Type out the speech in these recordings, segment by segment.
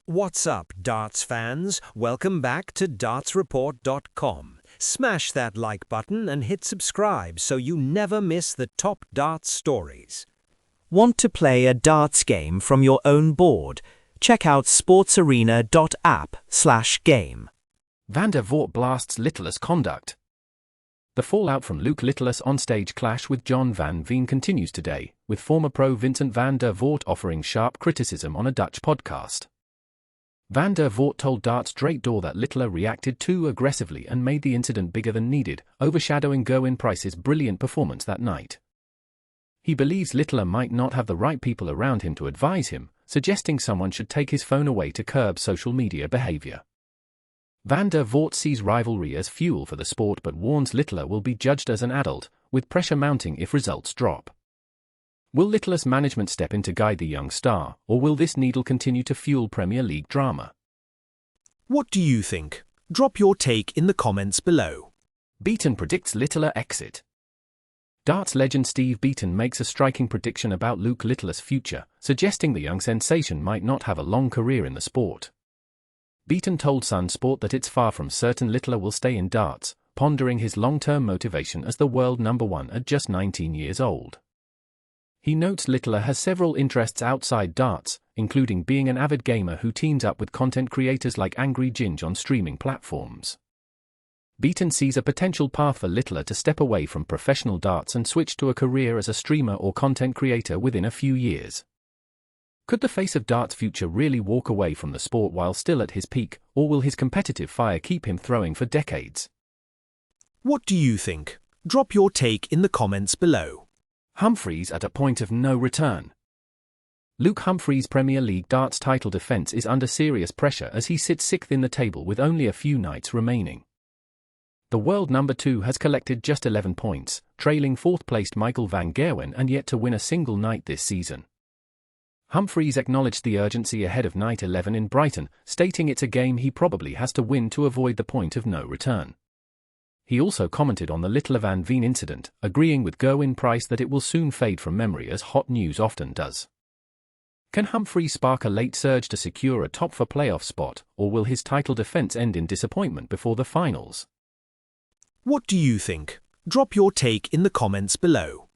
What's up, darts fans? Welcome back to dartsreport.com. Smash that like button and hit subscribe so you never miss the top darts stories. Want to play a darts game from your own board? Check out sportsarena.app/game. Van der Voort blasts Littleless conduct. The fallout from Luke Littleless onstage clash with John van Veen continues today, with former pro Vincent van der Voort offering sharp criticism on a Dutch podcast. Van der Voort told Darts Drake Door that Littler reacted too aggressively and made the incident bigger than needed, overshadowing Gerwyn Price's brilliant performance that night. He believes Littler might not have the right people around him to advise him, suggesting someone should take his phone away to curb social media behavior. Van der Voort sees rivalry as fuel for the sport but warns Littler will be judged as an adult, with pressure mounting if results drop. Will Littler's management step in to guide the young star, or will this needle continue to fuel Premier League drama? What do you think? Drop your take in the comments below. Beaton predicts Littler exit. Darts legend Steve Beaton makes a striking prediction about Luke Littler's future, suggesting the young sensation might not have a long career in the sport. Beaton told Sun Sport that it's far from certain Littler will stay in darts, pondering his long-term motivation as the world number one at just 19 years old. He notes Littler has several interests outside darts, including being an avid gamer who teams up with content creators like Angry Ginge on streaming platforms. Beaton sees a potential path for Littler to step away from professional darts and switch to a career as a streamer or content creator within a few years. Could the face of darts' future really walk away from the sport while still at his peak, or will his competitive fire keep him throwing for decades? What do you think? Drop your take in the comments below. Humphries at a point of no return. Luke Humphries' Premier League darts title defence is under serious pressure as he sits sixth in the table with only a few nights remaining. The world number 2 has collected just 11 points, trailing fourth-placed Michael van Gerwen and yet to win a single night this season. Humphries acknowledged the urgency ahead of night 11 in Brighton, stating it's a game he probably has to win to avoid the point of no return. He also commented on the Littler van Veen incident, agreeing with Gerwyn Price that it will soon fade from memory as hot news often does. Can Humphries spark a late surge to secure a top 4 playoff spot, or will his title defence end in disappointment before the finals? What do you think? Drop your take in the comments below.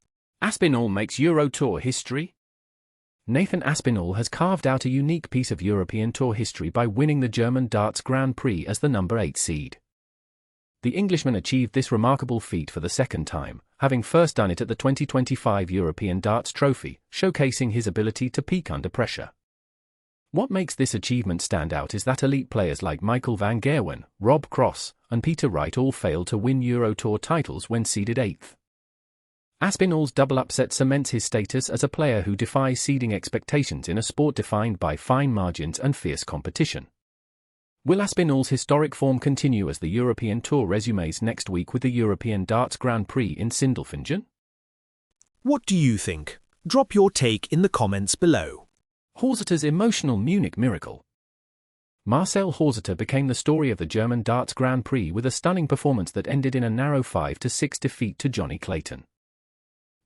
Aspinall makes Euro Tour history? Nathan Aspinall has carved out a unique piece of European Tour history by winning the German Darts Grand Prix as the number 8 seed. The Englishman achieved this remarkable feat for the second time, having first done it at the 2025 European Darts Trophy, showcasing his ability to peak under pressure. What makes this achievement stand out is that elite players like Michael van Gerwen, Rob Cross, and Peter Wright all failed to win Euro Tour titles when seeded 8th. Aspinall's double upset cements his status as a player who defies seeding expectations in a sport defined by fine margins and fierce competition. Will Aspinall's historic form continue as the European Tour resumes next week with the European Darts Grand Prix in Sindelfingen? What do you think? Drop your take in the comments below. Horsitter's emotional Munich miracle. Marcel Horsiter became the story of the German Darts Grand Prix with a stunning performance that ended in a narrow 5-6 defeat to Johnny Clayton.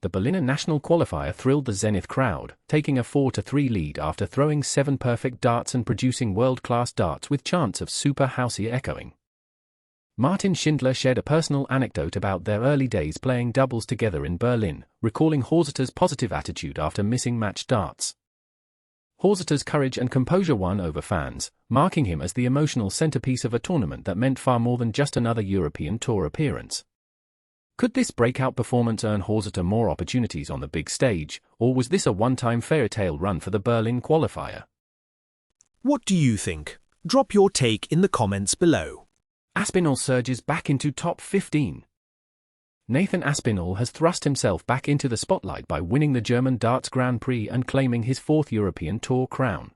The Berliner national qualifier thrilled the Zenith crowd, taking a 4-3 lead after throwing 7 perfect darts and producing world-class darts with chants of Super Housey echoing. Martin Schindler shared a personal anecdote about their early days playing doubles together in Berlin, recalling Horsiter's positive attitude after missing match darts. Horsiter's courage and composure won over fans, marking him as the emotional centerpiece of a tournament that meant far more than just another European Tour appearance. Could this breakout performance earn Horsiter more opportunities on the big stage, or was this a one-time fairy-tale run for the Berlin qualifier? What do you think? Drop your take in the comments below. Aspinall surges back into top 15. Nathan Aspinall has thrust himself back into the spotlight by winning the German Darts Grand Prix and claiming his 4th European Tour crown.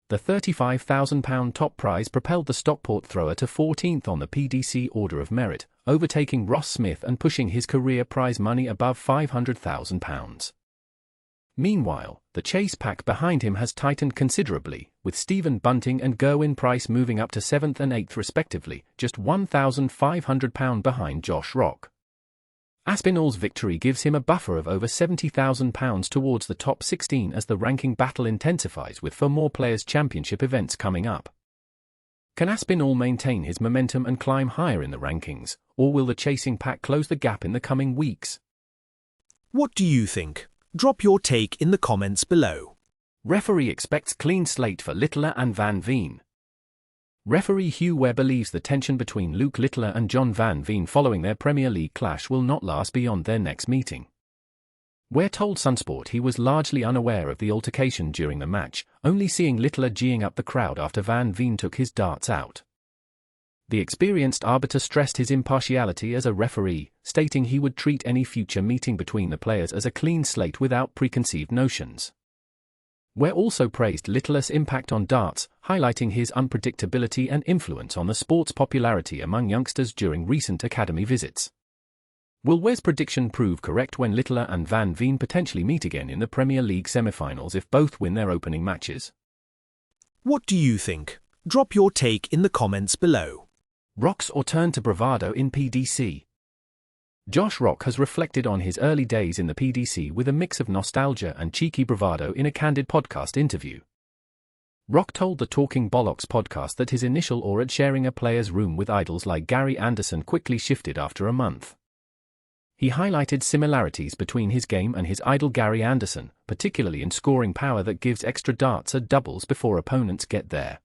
The £35,000 top prize propelled the Stockport thrower to 14th on the PDC Order of Merit, overtaking Ross Smith and pushing his career prize money above £500,000. Meanwhile, the chase pack behind him has tightened considerably, with Stephen Bunting and Gerwyn Price moving up to 7th and 8th respectively, just £1,500 behind Josh Rock. Aspinall's victory gives him a buffer of over £70,000 towards the top 16 as the ranking battle intensifies with 4 more Players' Championship events coming up. Can Aspinall maintain his momentum and climb higher in the rankings, or will the chasing pack close the gap in the coming weeks? What do you think? Drop your take in the comments below. Referee expects clean slate for Littler and Van Veen. Referee Hugh Ware believes the tension between Luke Littler and John Van Veen following their Premier League clash will not last beyond their next meeting. Ware told Sunsport he was largely unaware of the altercation during the match, only seeing Littler geeing up the crowd after Van Veen took his darts out. The experienced arbiter stressed his impartiality as a referee, stating he would treat any future meeting between the players as a clean slate without preconceived notions. Ware also praised Littler's impact on darts, highlighting his unpredictability and influence on the sport's popularity among youngsters during recent academy visits. Will Ware's prediction prove correct when Littler and Van Veen potentially meet again in the Premier League semi-finals if both win their opening matches? What do you think? Drop your take in the comments below. Rocks or turn to bravado in PDC? Josh Rock has reflected on his early days in the PDC with a mix of nostalgia and cheeky bravado in a candid podcast interview. Rock told the Talking Bollocks podcast that his initial awe at sharing a player's room with idols like Gary Anderson quickly shifted after a month. He highlighted similarities between his game and his idol Gary Anderson, particularly in scoring power that gives extra darts at doubles before opponents get there.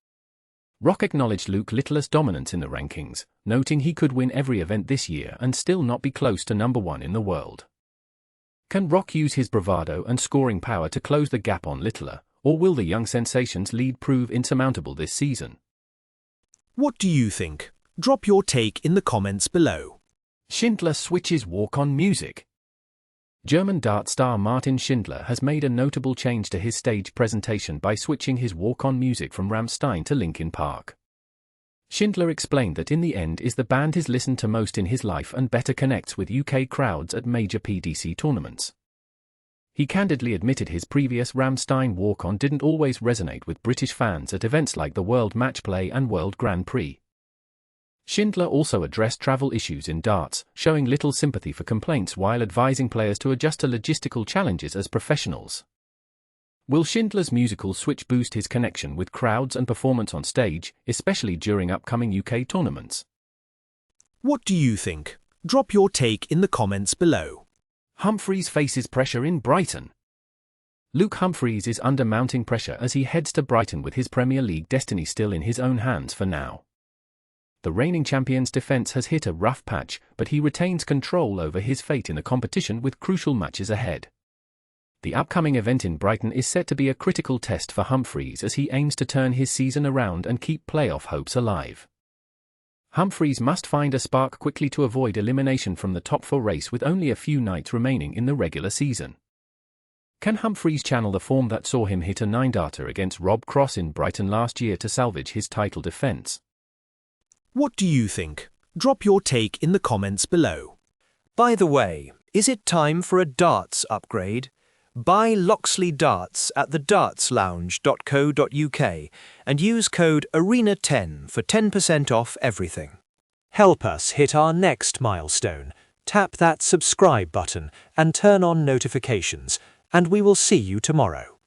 Rock acknowledged Luke Littler's dominance in the rankings, noting he could win every event this year and still not be close to number 1 in the world. Can Rock use his bravado and scoring power to close the gap on Littler, or will the young sensation's lead prove insurmountable this season? What do you think? Drop your take in the comments below. Schindler switches walk-on music. German dart star Martin Schindler has made a notable change to his stage presentation by switching his walk-on music from Rammstein to Linkin Park. Schindler explained that in the end is the band he's listened to most in his life and better connects with UK crowds at major PDC tournaments. He candidly admitted his previous Rammstein walk-on didn't always resonate with British fans at events like the World Match Play and World Grand Prix. Schindler also addressed travel issues in darts, showing little sympathy for complaints while advising players to adjust to logistical challenges as professionals. Will Schindler's musical switch boost his connection with crowds and performance on stage, especially during upcoming UK tournaments? What do you think? Drop your take in the comments below. Humphreys faces pressure in Brighton. Luke Humphreys is under mounting pressure as he heads to Brighton with his Premier League destiny still in his own hands for now. The reigning champion's defence has hit a rough patch, but he retains control over his fate in the competition with crucial matches ahead. The upcoming event in Brighton is set to be a critical test for Humphreys as he aims to turn his season around and keep playoff hopes alive. Humphreys must find a spark quickly to avoid elimination from the top 4 race with only a few nights remaining in the regular season. Can Humphreys channel the form that saw him hit a 9-darter against Rob Cross in Brighton last year to salvage his title defence? What do you think? Drop your take in the comments below. By the way, is it time for a darts upgrade? Buy Loxley darts at thedartslounge.co.uk and use code ARENA10 for 10% off everything. Help us hit our next milestone. Tap that subscribe button and turn on notifications, and we will see you tomorrow.